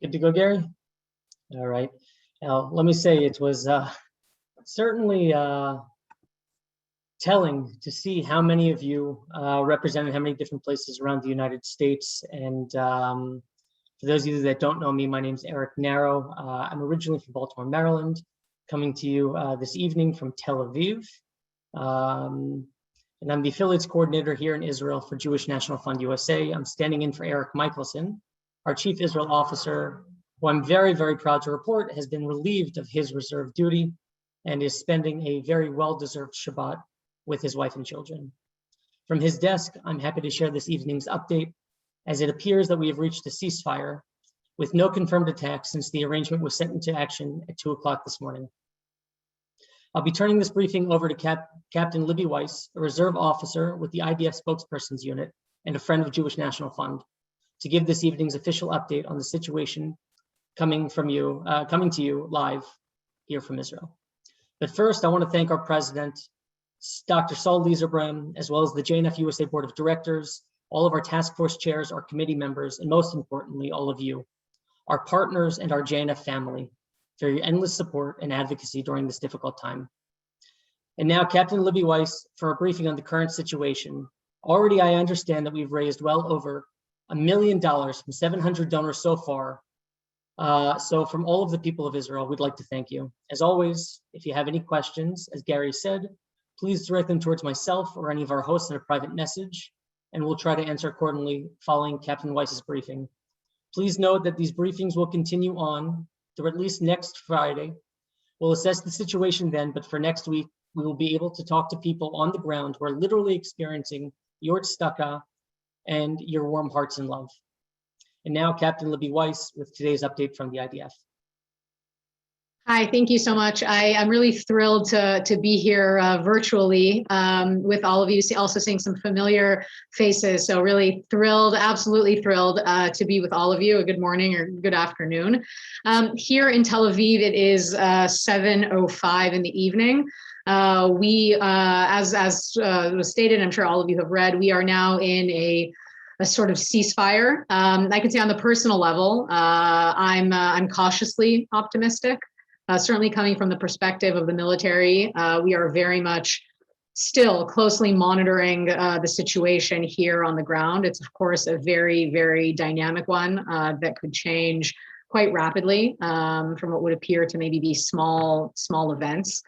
Good to go, Gary? All right. Now, let me say it was certainly telling to see how many of you represented how many different places around the United States. And for those of you that don't know me, my name is Eric Narrow. I'm originally from Baltimore, Maryland, coming to you this evening from Tel Aviv. And I'm the affiliates coordinator here in Israel for Jewish National Fund USA. I'm standing in for Eric Michelson, our chief Israel officer, who I'm very, very proud to report has been relieved of his reserve duty and is spending a very well-deserved Shabbat with his wife and children. From his desk, I'm happy to share this evening's update, as it appears that we have reached a ceasefire with no confirmed attacks since the arrangement was sent into action at 2 o'clock this morning. I'll be turning this briefing over to Captain Libby Weiss, a reserve officer with the IDF spokesperson's unit and a friend of Jewish National Fund, to give this evening's official update on the situation coming to you live here from Israel. But first, I want to thank our president, Dr. Saul Lieserbrand, as well as the JNF-USA Board of Directors, all of our task force chairs, our committee members, and most importantly, all of you, our partners and our JNF family, for your endless support and advocacy during this difficult time. And now, Captain Libby Weiss, for a briefing on the current situation. Already, I understand that we've raised well over $1 million from 700 donors so far. So from all of the people of Israel, we'd like to thank you. As always, if you have any questions, as Gary said, please direct them towards myself or any of our hosts in a private message, and we'll try to answer accordingly following Captain Weiss's briefing. Please note that these briefings will continue on through at least next Friday. We'll assess the situation then, but for next week, we will be able to talk to people on the ground who are literally experiencing your tzedakah and your warm hearts and love. And now, Captain Libby Weiss with today's update from the IDF. Hi, thank you so much. I'm really thrilled to be here virtually with all of you, also seeing some familiar faces. So really thrilled, absolutely thrilled to be with all of you. A good morning or good afternoon. Here in Tel Aviv, it is 7:05 in the evening. As was stated, I'm sure all of you have read, we are now in a sort of ceasefire. I can say on the personal level, I'm cautiously optimistic. Certainly coming from the perspective of the military, we are very much still closely monitoring the situation here on the ground. It's of course a very, very dynamic one that could change quite rapidly from what would appear to maybe be small events.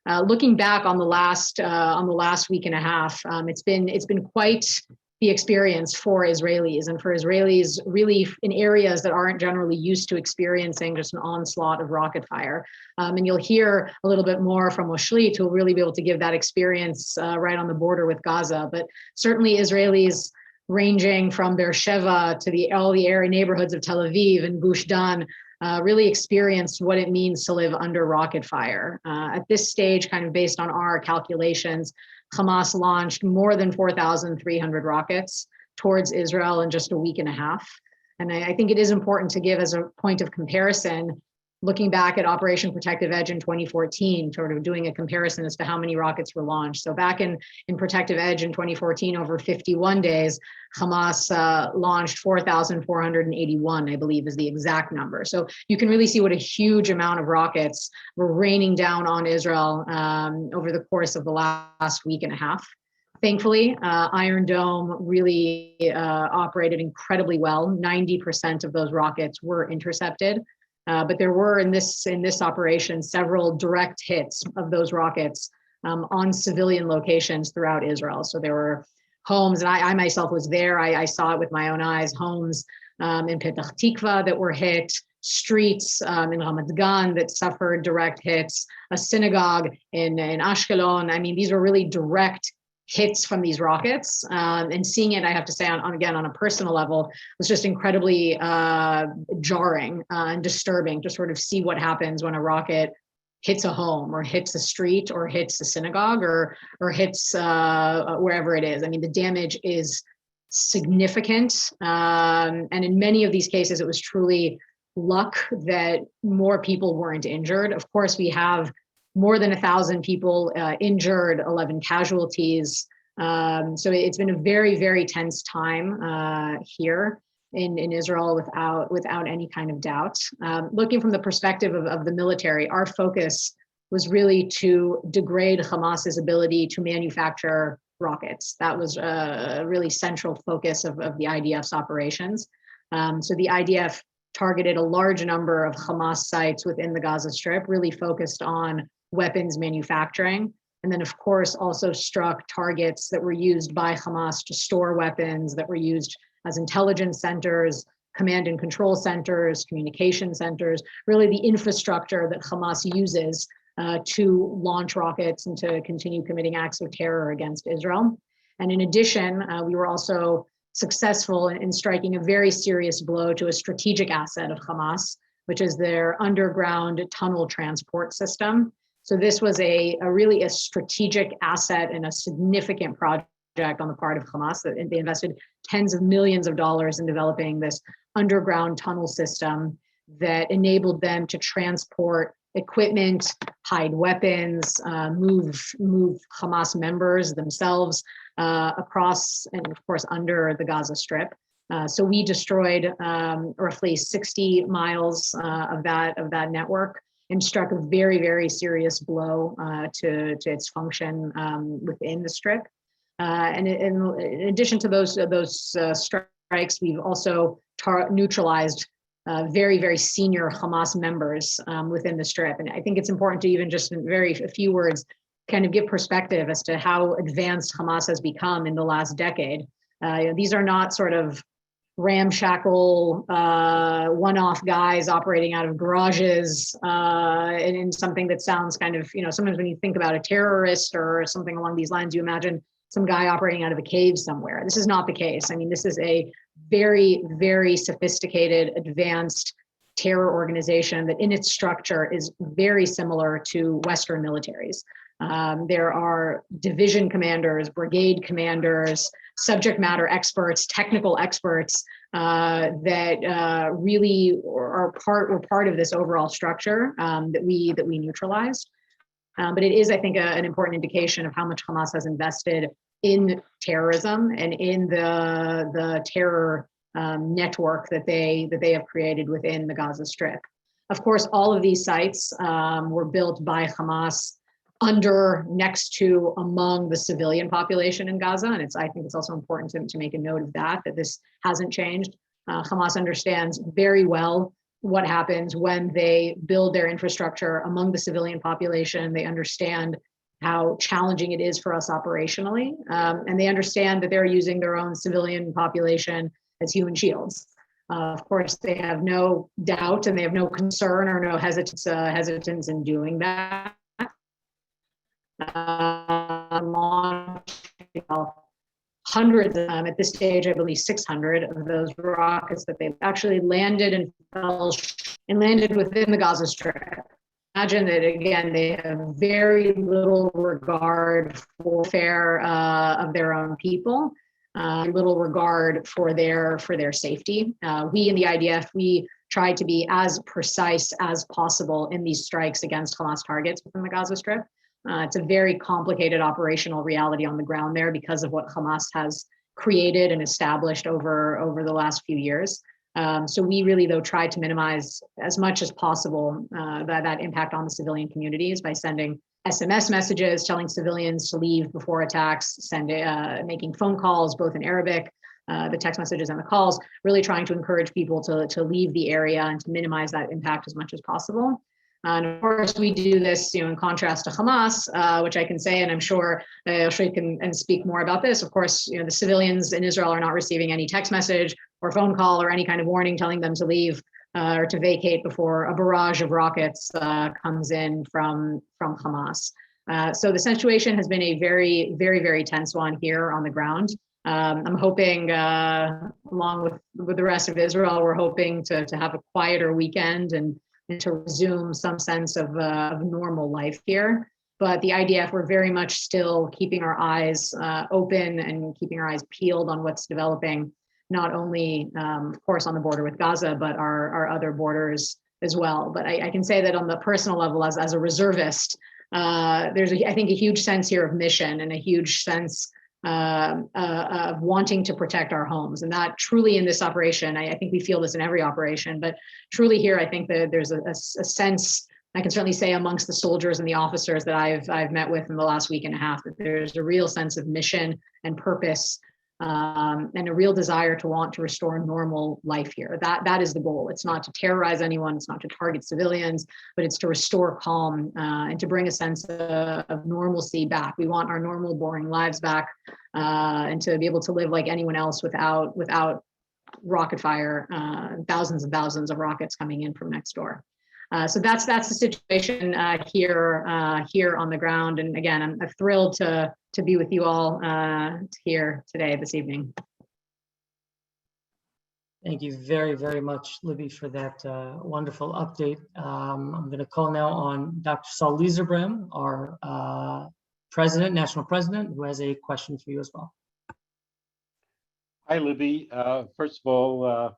Looking back on the last week and a half, it's been quite the experience for Israelis, and for Israelis really in areas that aren't generally used to experiencing just an onslaught of rocket fire. And you'll hear a little bit more from Oshlit, who will really be able to give that experience right on the border with Gaza. But certainly Israelis ranging from Beersheva to all the area neighborhoods of Tel Aviv and Gush Dan really experienced what it means to live under rocket fire. At this stage, kind of based on our calculations, Hamas launched more than 4,300 rockets towards Israel in just a week and a half. And I think it is important to give as a point of comparison, looking back at Operation Protective Edge in 2014, sort of doing a comparison as to how many rockets were launched. So back in Protective Edge in 2014, over 51 days, Hamas launched 4,481, I believe is the exact number. So you can really see what a huge amount of rockets were raining down on Israel over the course of the last week and a half. Thankfully, Iron Dome really operated incredibly well. 90% of those rockets were intercepted. But there were in this operation several direct hits of those rockets on civilian locations throughout Israel. So there were homes, and I myself was there. I saw it with my own eyes. Homes in Petach Tikva that were hit, streets in Ramat Gan that suffered direct hits, a synagogue in Ashkelon. I mean, these were really direct hits from these rockets, and seeing it, I have to say, again on a personal level, was just incredibly jarring and disturbing to sort of see what happens when a rocket hits a home or hits a street or hits a synagogue or hits wherever it is. I mean, the damage is significant, and in many of these cases, it was truly luck that more people weren't injured. Of course, we have more than 1,000 people injured, 11 casualties. So it's been a very, very tense time here. in Israel without any kind of doubt. Looking from the perspective of the military, our focus was really to degrade Hamas's ability to manufacture rockets. That was a really central focus of the IDF's operations. So the IDF targeted a large number of Hamas sites within the Gaza Strip, really focused on weapons manufacturing. And then, of course, also struck targets that were used by Hamas to store weapons, that were used as intelligence centers, command and control centers, communication centers, really the infrastructure that Hamas uses to launch rockets and to continue committing acts of terror against Israel. And in addition, we were also successful in striking a very serious blow to a strategic asset of Hamas, which is their underground tunnel transport system. So this was really a strategic asset and a significant project on the part of Hamas. They invested tens of millions of dollars in developing this underground tunnel system that enabled them to transport equipment, hide weapons, move Hamas members themselves across and of course under the Gaza Strip. So we destroyed roughly 60 miles of that network and struck a very, very serious blow to its function within the Strip. And in addition to those strikes, we've also neutralized very, very senior Hamas members within the Strip. And I think it's important to even just in a few words, kind of give perspective as to how advanced Hamas has become in the last decade. These are not sort of ramshackle, one-off guys operating out of garages and in something that sounds kind of, sometimes when you think about a terrorist or something along these lines, you imagine some guy operating out of a cave somewhere. This is not the case. I mean, this is a very, very sophisticated, advanced terror organization that in its structure is very similar to Western militaries. There are division commanders, brigade commanders, subject matter experts, technical experts that really were part of this overall structure that we neutralized. But it is, I think, an important indication of how much Hamas has invested in terrorism and in the terror network that they have created within the Gaza Strip. Of course, all of these sites were built by Hamas next to, among the civilian population in Gaza. And I think it's also important to make a note of that this hasn't changed. Hamas understands very well what happens when they build their infrastructure among the civilian population. They understand how challenging it is for us operationally. And they understand that they're using their own civilian population as human shields. Of course, they have no doubt and they have no concern or no hesitance in doing that. Hundreds of them at this stage, I believe 600 of those rockets that they actually landed and landed within the Gaza Strip. Imagine that again, they have very little regard for welfare of their own people, little regard for their safety. We in the IDF, we try to be as precise as possible in these strikes against Hamas targets within the Gaza Strip. It's a very complicated operational reality on the ground there because of what Hamas has created and established over the last few years. So we really, though, try to minimize as much as possible that impact on the civilian communities by sending SMS messages, telling civilians to leave before attacks, making phone calls, both in Arabic, the text messages and the calls, really trying to encourage people to leave the area and to minimize that impact as much as possible. And of course, we do this, in contrast to Hamas, which I can say, and I'm sure Ashri can speak more about this. Of course, the civilians in Israel are not receiving any text message or phone call or any kind of warning telling them to leave or to vacate before a barrage of rockets comes in from Hamas. So the situation has been a very, very, very tense one here on the ground. I'm hoping, along with the rest of Israel, we're hoping to have a quieter weekend and to resume some sense of normal life here. But the IDF, we're very much still keeping our eyes open and keeping our eyes peeled on what's developing, not only, of course, on the border with Gaza, but our other borders as well. But I can say that on the personal level, as a reservist, there's, I think, a huge sense here of mission and a huge sense wanting to protect our homes. And that truly in this operation, I think we feel this in every operation, but truly here, I think that there's a sense, I can certainly say amongst the soldiers and the officers that I've met with in the last week and a half, that there's a real sense of mission and purpose, and a real desire to want to restore normal life here. That is the goal. It's not to terrorize anyone, it's not to target civilians, but it's to restore calm and to bring a sense of normalcy back. We want our normal, boring lives back, and to be able to live like anyone else without rocket fire, thousands and thousands of rockets coming in from next door. So that's the situation here on the ground. And again, I'm thrilled to be with you all here today, this evening. Thank you very, very much, Libby, for that wonderful update. I'm going to call now on Dr. Saul Lieserbrem, our national president, who has a question for you as well. Hi, Libby. First of all,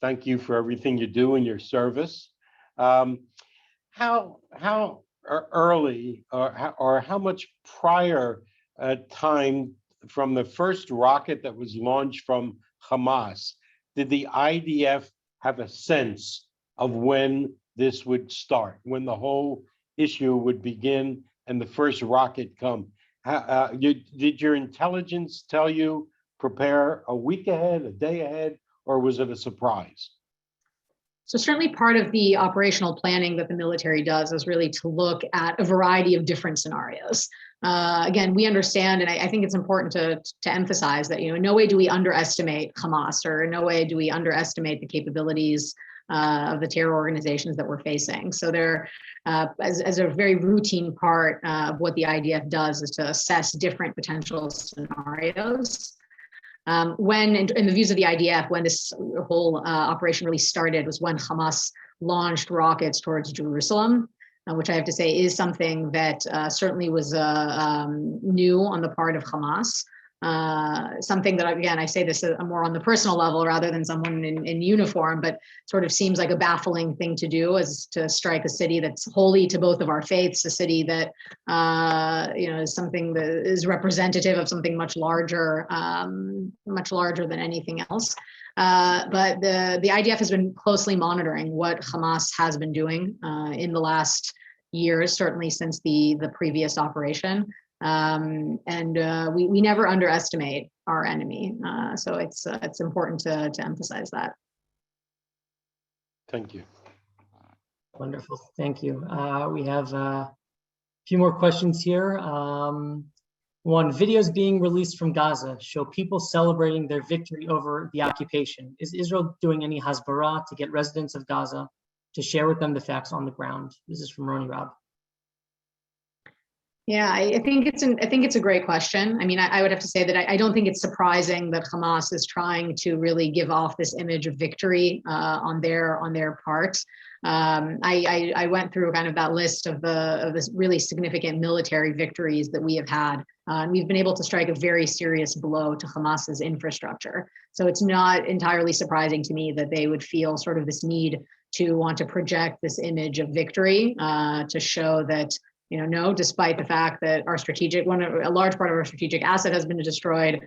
thank you for everything you do in your service. How early or how much prior time from the first rocket that was launched from Hamas did the IDF have a sense of when this would start, when the whole issue would begin and the first rocket come? Did your intelligence tell you prepare a week ahead, a day ahead, or was it a surprise? So certainly part of the operational planning that the military does is really to look at a variety of different scenarios. Again, we understand, and I think it's important to emphasize that, in no way do we underestimate Hamas, or in no way do we underestimate the capabilities of the terror organizations that we're facing. So they're, as a very routine part of what the IDF does, is to assess different potential scenarios. When, in the views of the IDF, when this whole operation really started was when Hamas launched rockets towards Jerusalem, which I have to say is something that certainly was new on the part of Hamas. Something that, again, I say this more on the personal level rather than someone in uniform, but sort of seems like a baffling thing to do, is to strike a city that's holy to both of our faiths, a city that is something that is representative of something much larger than anything else. But the IDF has been closely monitoring what Hamas has been doing in the last years, certainly since the previous operation. We never underestimate our enemy. So it's important to emphasize that. Thank you. Wonderful, thank you. We have a few more questions here. One, videos being released from Gaza show people celebrating their victory over the occupation. Is Israel doing any hasbara to get residents of Gaza to share with them the facts on the ground? This is from Roni Rob. Yeah, I think it's a great question. I mean, I would have to say that I don't think it's surprising that Hamas is trying to really give off this image of victory on their part. I went through kind of that list of this really significant military victories that we have had. We've been able to strike a very serious blow to Hamas's infrastructure. So it's not entirely surprising to me that they would feel sort of this need to want to project this image of victory to show that, no, despite the fact that a large part of our strategic asset has been destroyed,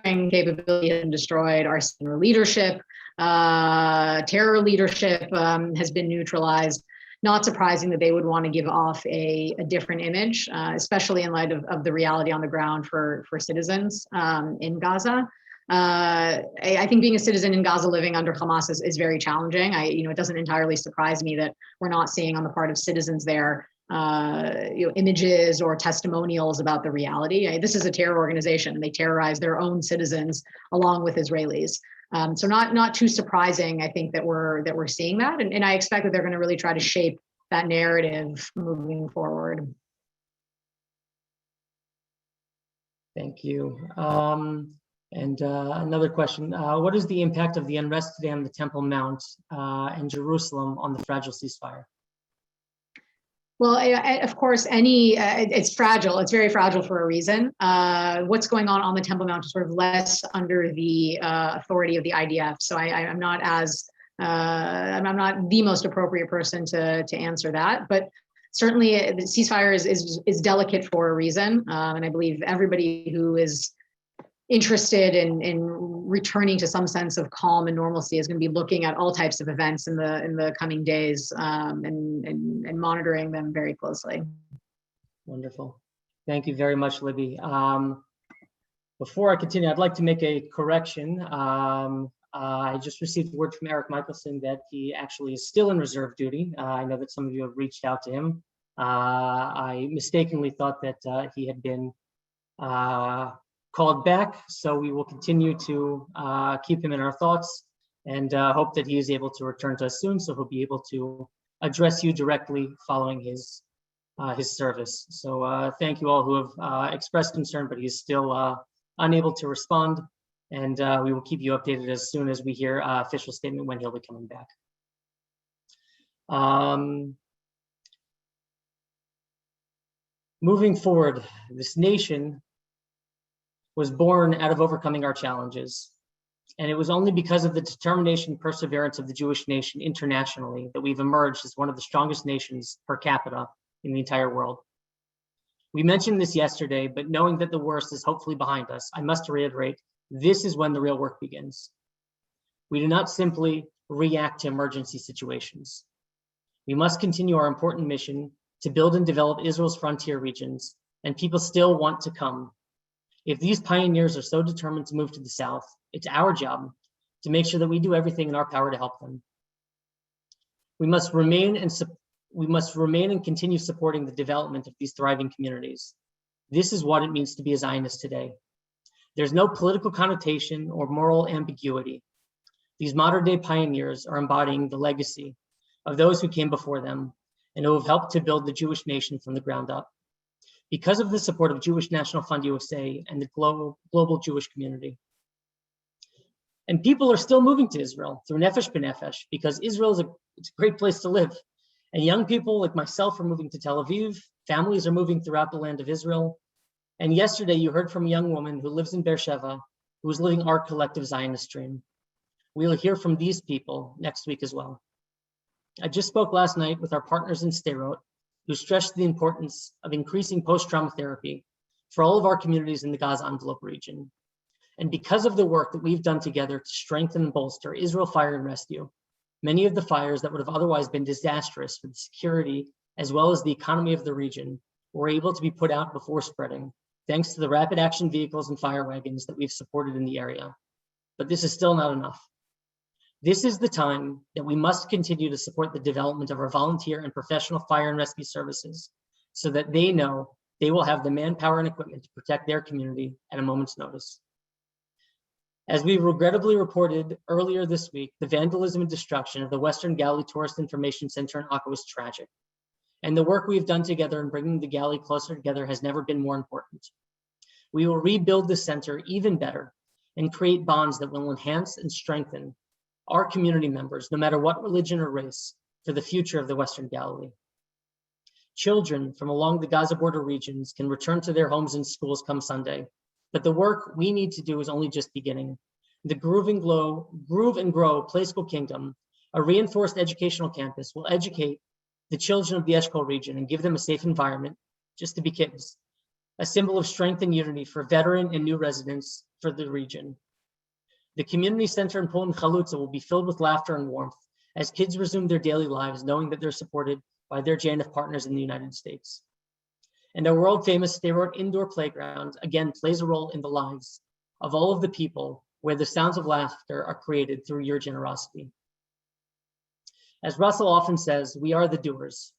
capability has been destroyed, our senior leadership, terror leadership has been neutralized. Not surprising that they would want to give off a different image, especially in light of the reality on the ground for citizens in Gaza. I think being a citizen in Gaza living under Hamas is very challenging. It doesn't entirely surprise me that we're not seeing on the part of citizens there, images or testimonials about the reality. This is a terror organization, and they terrorize their own citizens along with Israelis. So not too surprising, I think, that we're seeing that, and I expect that they're going to really try to shape that narrative moving forward. Thank you. Another question, what is the impact of the unrest today on the Temple Mount and Jerusalem on the fragile ceasefire? Well, of course, it's fragile. It's very fragile for a reason. What's going on the Temple Mount is sort of less under the authority of the IDF. So I'm not the most appropriate person to answer that. But certainly the ceasefire is delicate for a reason. And I believe everybody who is interested in returning to some sense of calm and normalcy is going to be looking at all types of events in the coming days, and monitoring them very closely. Wonderful. Thank you very much, Libby. Before I continue, I'd like to make a correction. I just received word from Eric Michelson that he actually is still in reserve duty. I know that some of you have reached out to him. I mistakenly thought that he had been called back, so we will continue to keep him in our thoughts and hope that he is able to return to us soon, so he'll be able to address you directly following his service. So thank you all who have expressed concern, but he's still unable to respond, and we will keep you updated as soon as we hear official statement when he'll be coming back. Moving forward, this nation was born out of overcoming our challenges. And it was only because of the determination and perseverance of the Jewish nation internationally that we've emerged as one of the strongest nations per capita in the entire world. We mentioned this yesterday, but knowing that the worst is hopefully behind us, I must reiterate, this is when the real work begins. We do not simply react to emergency situations. We must continue our important mission to build and develop Israel's frontier regions, and people still want to come. If these pioneers are so determined to move to the south, it's our job to make sure that we do everything in our power to help them. We must remain and continue supporting the development of these thriving communities. This is what it means to be a Zionist today. There's no political connotation or moral ambiguity. These modern day pioneers are embodying the legacy of those who came before them and who have helped to build the Jewish nation from the ground up. Because of the support of Jewish National Fund USA and the global Jewish community. And people are still moving to Israel through Nefesh B'Nefesh because Israel is it's a great place to live. And young people like myself are moving to Tel Aviv. Families are moving throughout the land of Israel. And yesterday you heard from a young woman who lives in Beersheba, who is living our collective Zionist dream. We'll hear from these people next week as well. I just spoke last night with our partners in Sderot, who stressed the importance of increasing post-trauma therapy for all of our communities in the Gaza Envelope region. And because of the work that we've done together to strengthen and bolster Israel Fire and Rescue, many of the fires that would have otherwise been disastrous for the security as well as the economy of the region were able to be put out before spreading, thanks to the rapid action vehicles and fire wagons that we've supported in the area. But this is still not enough. This is the time that we must continue to support the development of our volunteer and professional fire and rescue services so that they know they will have the manpower and equipment to protect their community at a moment's notice. As we regrettably reported earlier this week, the vandalism and destruction of the Western Galilee Tourist Information Center in Akka was tragic. And the work we've done together in bringing the Galilee closer together has never been more important. We will rebuild the center even better and create bonds that will enhance and strengthen our community members, no matter what religion or race, for the future of the Western Galilee. Children from along the Gaza border regions can return to their homes and schools come Sunday, but the work we need to do is only just beginning. The Groove and Grow Play School Kingdom, a reinforced educational campus, will educate the children of the Eshkol region and give them a safe environment just to be kids, a symbol of strength and unity for veteran and new residents for the region. The community center in Pullman Chalutza will be filled with laughter and warmth as kids resume their daily lives, knowing that they're supported by their JNF partners in the United States. And our world famous Sderot indoor playground again plays a role in the lives of all of the people where the sounds of laughter are created through your generosity. As Russell often says, we are the doers.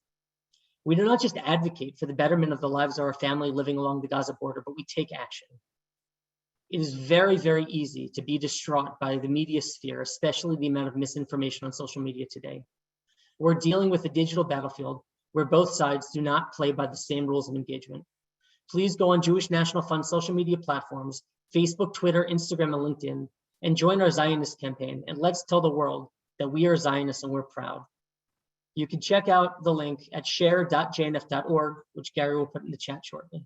We do not just advocate for the betterment of the lives of our family living along the Gaza border, but we take action. It is very, very easy to be distraught by the media sphere, especially the amount of misinformation on social media today. We're dealing with a digital battlefield where both sides do not play by the same rules of engagement. Please go on Jewish National Fund social media platforms, Facebook, Twitter, Instagram, and LinkedIn, and join our Zionist campaign, and let's tell the world that we are Zionists and we're proud. You can check out the link at share.jnf.org, which Gary will put in the chat shortly.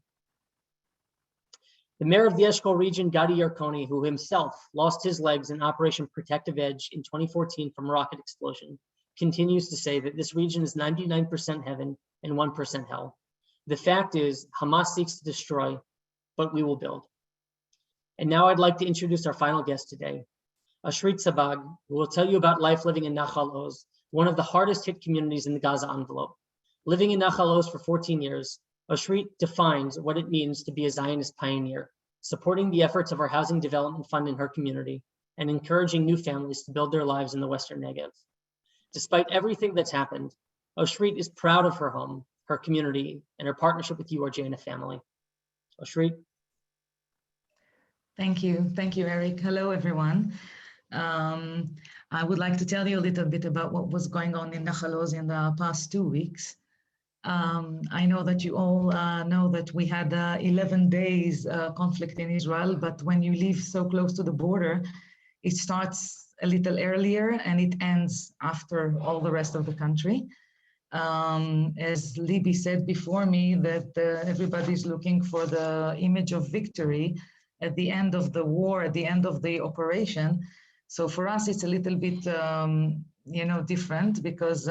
The mayor of the Eshkol region, Gadi Yarkoni, who himself lost his legs in Operation Protective Edge in 2014 from a rocket explosion, continues to say that this region is 99% heaven and 1% hell. The fact is, Hamas seeks to destroy, but we will build. And now I'd like to introduce our final guest today, Oshrit Sabag, who will tell you about life living in Nachal Oz, one of the hardest hit communities in the Gaza envelope. Living in Nachal Oz for 14 years, Oshrit defines what it means to be a Zionist pioneer, supporting the efforts of our Housing Development Fund in her community, and encouraging new families to build their lives in the Western Negev. Despite everything that's happened, Oshrit is proud of her home, her community, and her partnership with you, our JNF family. Oshrit. Thank you, Eric. Hello, everyone. I would like to tell you a little bit about what was going on in Nachal Oz in the past 2 weeks. I know that you all know that we had 11 days conflict in Israel, but when you live so close to the border, it starts a little earlier and it ends after all the rest of the country. As Libby said before me, that everybody's looking for the image of victory at the end of the war, at the end of the operation. So for us, it's a little bit, different because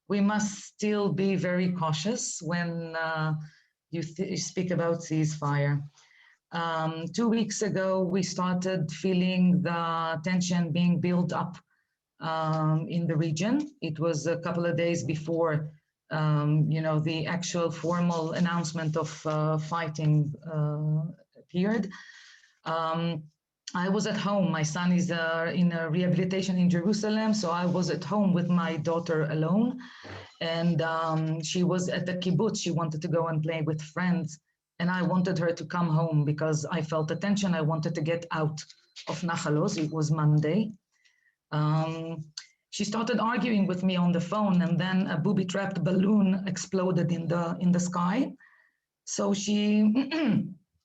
we must still be very cautious when you speak about ceasefire. 2 weeks ago, we started feeling the tension being built up in the region. It was a couple of days before, the actual formal announcement of fighting appeared. I was at home. My son is in a rehabilitation in Jerusalem, so I was at home with my daughter alone. And she was at the kibbutz. She wanted to go and play with friends. And I wanted her to come home because I felt the tension. I wanted to get out of Nachal Oz. It was Monday. She started arguing with me on the phone, and then a booby-trapped balloon exploded in the sky. So she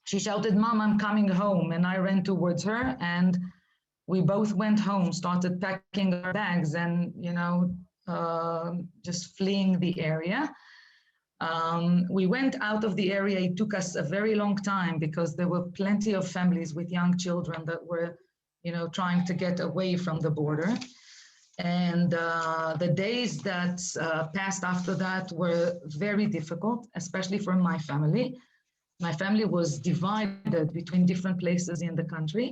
she shouted, "Mom, I'm coming home." And I ran towards her, and we both went home, started packing our bags and, just fleeing the area. We went out of the area. It took us a very long time because there were plenty of families with young children that were, trying to get away from the border. And the days that passed after that were very difficult, especially for my family. My family was divided between different places in the country.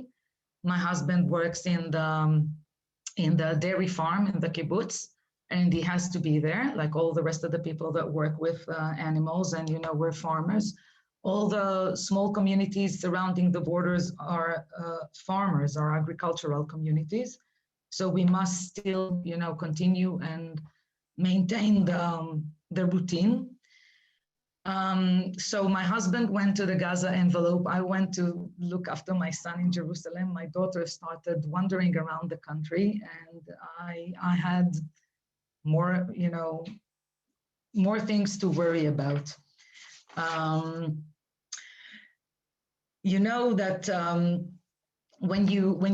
My husband works in the dairy farm in the kibbutz, and he has to be there, like all the rest of the people that work with animals, and we're farmers. All the small communities surrounding the borders are farmers, are agricultural communities. So we must still, continue and maintain the routine. So my husband went to the Gaza Envelope. I went to look after my son in Jerusalem. My daughter started wandering around the country, and I had more, more things to worry about. That when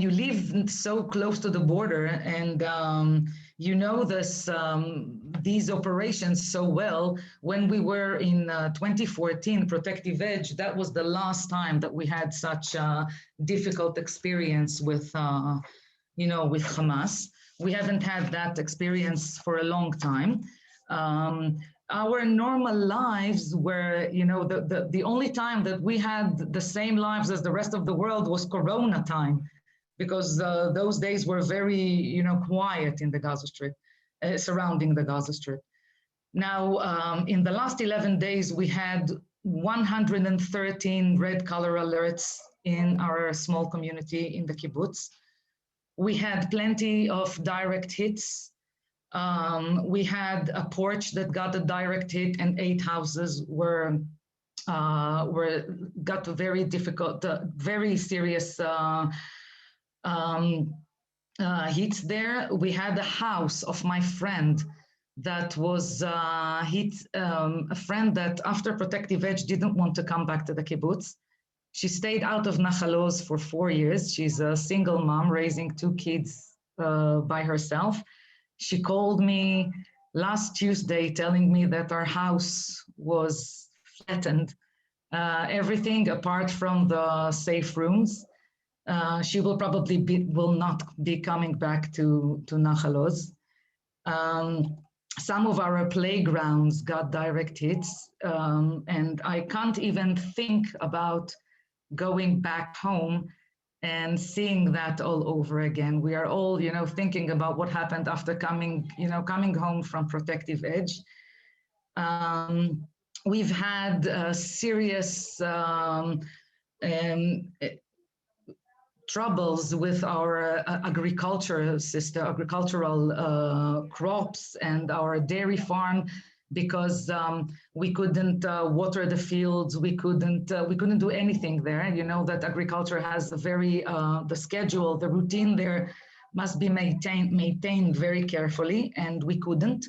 you live so close to the border and these operations so well, when we were in 2014 Protective Edge, that was the last time that we had such a difficult experience with with Hamas. We haven't had that experience for a long time. Our normal lives were, the only time that we had the same lives as the rest of the world was Corona time, because those days were very, quiet in the Gaza Strip, surrounding the Gaza Strip. Now, in the last 11 days, we had 113 red color alerts in our small community in the kibbutz. We had plenty of direct hits. We had a porch that got a direct hit, and 8 houses got a very difficult, very serious hits there. We had a house of my friend that was hit, a friend that after Protective Edge didn't want to come back to the kibbutz. She stayed out of Nachal Oz for 4 years. She's a single mom raising 2 kids by herself. She called me last Tuesday telling me that our house was flattened, everything apart from the safe rooms. She will probably will not be coming back to Nachal Oz. some of our playgrounds got direct hits, and I can't even think about going back home and seeing that all over again. We are all, thinking about what happened after coming home from Protective Edge. We've had serious troubles with our agricultural crops and our dairy farm, because we couldn't water the fields, we couldn't do anything there. You know that agriculture has a very the schedule, the routine there must be maintained very carefully, and we couldn't.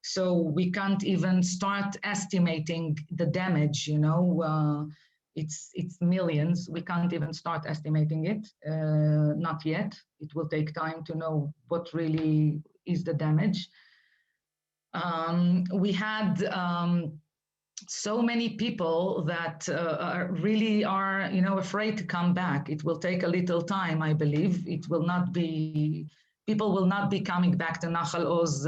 So we can't even start estimating the damage. It's millions. We can't even start estimating it, not yet. It will take time to know what really is the damage. We had so many people that really are, afraid to come back. It will take a little time, I believe. People will not be coming back to Nahal Oz,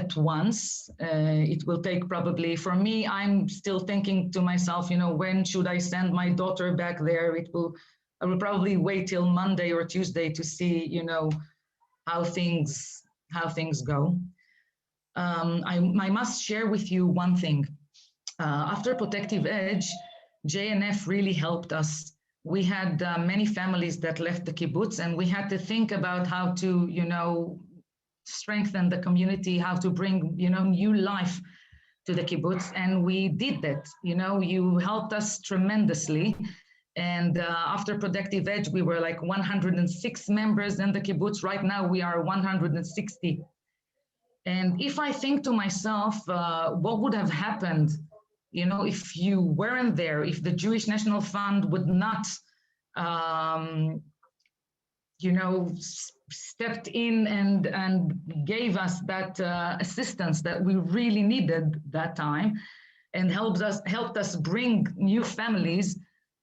at once. It will take probably, for me, I'm still thinking to myself, when should I send my daughter back there? I will probably wait till Monday or Tuesday to see, how things go. I must share with you one thing. After Protective Edge, JNF really helped us. We had many families that left the kibbutz, and we had to think about how to, strengthen the community, how to bring, new life to the kibbutz. And we did that. You helped us tremendously. And after Protective Edge, we were like 106 members in the kibbutz. Right now, we are 160. And if I think to myself, what would have happened, if you weren't there, if the Jewish National Fund would not, stepped in and gave us that assistance that we really needed that time, and helped us bring new families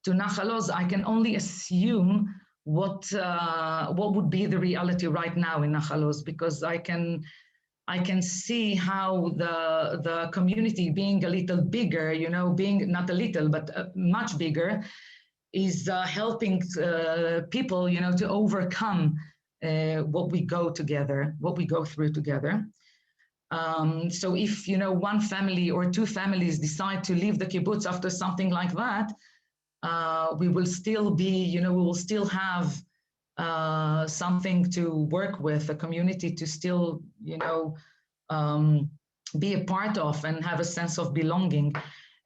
to Nahal Oz, I can only assume what would be the reality right now in Nahal Oz, because I can see how the community being a little bigger, being not a little, but much bigger, is helping people, to overcome what we go through together. So if, one family or two families decide to leave the kibbutz after something like that, we will still be, we will still have something to work with, a community to still, be a part of and have a sense of belonging.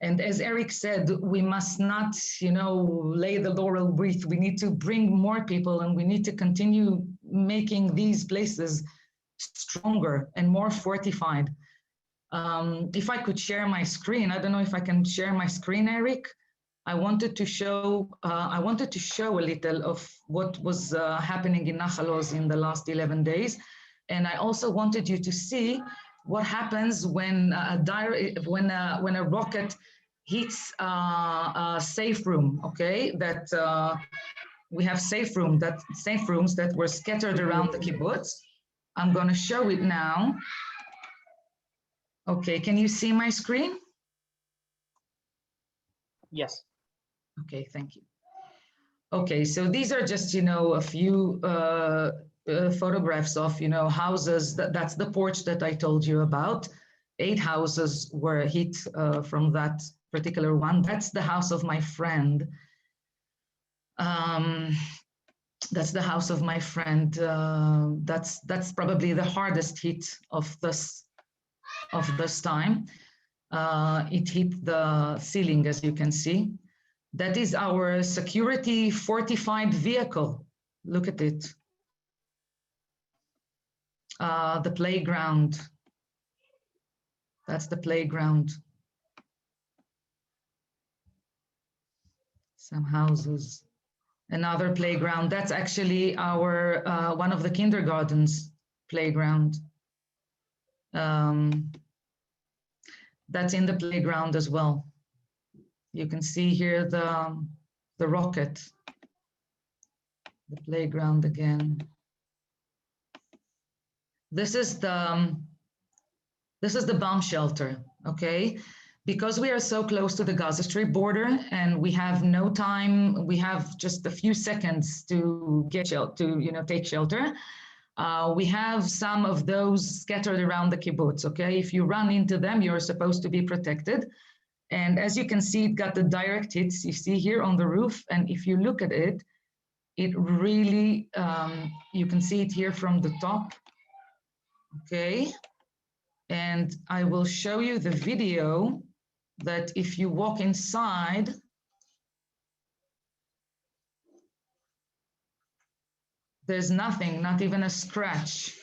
And as Eric said, we must not, lay the laurel wreath. We need to bring more people, and we need to continue making these places stronger and more fortified. If I could share my screen, I don't know if I can share my screen, Eric. I wanted to show a little of what was happening in Nahal Oz in the last 11 days. And I also wanted you to see what happens when a rocket hits a safe room, okay? That we have safe rooms that were scattered around the kibbutz. I'm gonna show it now. Okay, can you see my screen? Yes. Okay, thank you. Okay, so these are just, a few photographs of, houses. That's the porch that I told you about. 8 houses were hit from that particular one. That's the house of my friend. That's the house of my friend. That's probably the hardest hit of this time. It hit the ceiling, as you can see. That is our security fortified vehicle. Look at it. The playground. That's the playground. Some houses. Another playground. That's actually our one of the kindergartens playground. That's in the playground as well. You can see here the rocket, the playground again. This is the This is the bomb shelter, okay? Because we are so close to the Gaza Strip border and we have no time, we have just a few seconds to get take shelter. We have some of those scattered around the kibbutz, okay? If you run into them, you're supposed to be protected. And as you can see, it got the direct hits you see here on the roof. And if you look at it, it really, you can see it here from the top, okay? And I will show you the video that if you walk inside, there's nothing, not even a scratch.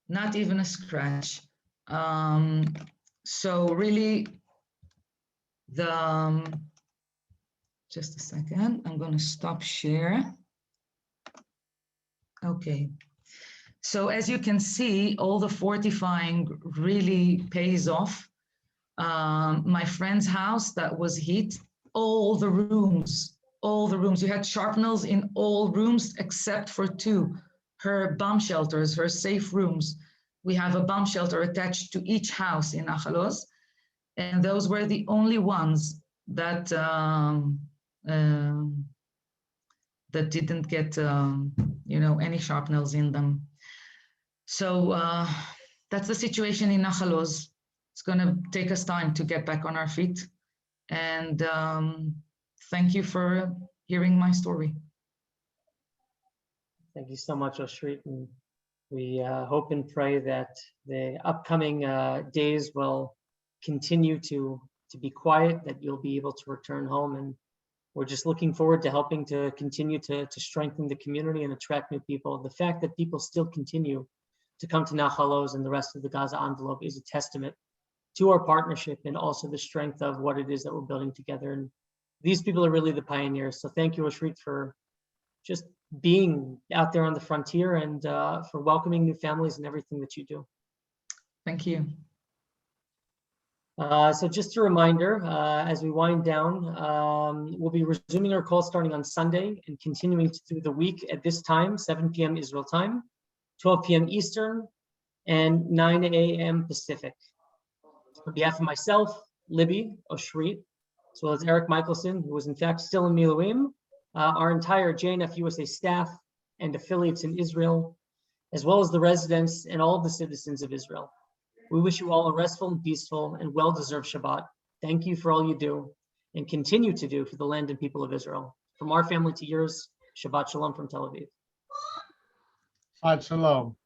Not even a scratch. So really, just a second, I'm going to stop share. Okay. So as you can see, all the fortifying really pays off. My friend's house that was hit, all the rooms, you had shrapnels in all rooms except for 2, her bomb shelters, her safe rooms. We have a bomb shelter attached to each house in Achalos, and those were the only ones that that didn't get any shrapnels in them. So that's the situation in Achalos. It's going to take us time to get back on our feet. And thank you for hearing my story. Thank you so much, Oshrit. And we hope and pray that the upcoming days will continue to be quiet, that you'll be able to return home. And we're just looking forward to helping to continue to strengthen the community and attract new people. The fact that people still continue to come to Nachalos and the rest of the Gaza Envelope is a testament to our partnership and also the strength of what it is that we're building together. And these people are really the pioneers. So thank you, Oshrit, for just being out there on the frontier and for welcoming new families and everything that you do. Thank you. So just a reminder, as we wind down, we'll be resuming our call starting on Sunday and continuing through the week at this time, 7 p.m. Israel time, 12 p.m. Eastern, and 9 a.m. Pacific. On behalf of myself, Libby, Oshrit, as well as Eric Michelson, who was in fact still in Miluim, our entire JNF-USA staff and affiliates in Israel, as well as the residents and all of the citizens of Israel. We wish you all a restful and peaceful and well-deserved Shabbat. Thank you for all you do and continue to do for the land and people of Israel. From our family to yours, Shabbat Shalom from Tel Aviv. Shabbat Shalom.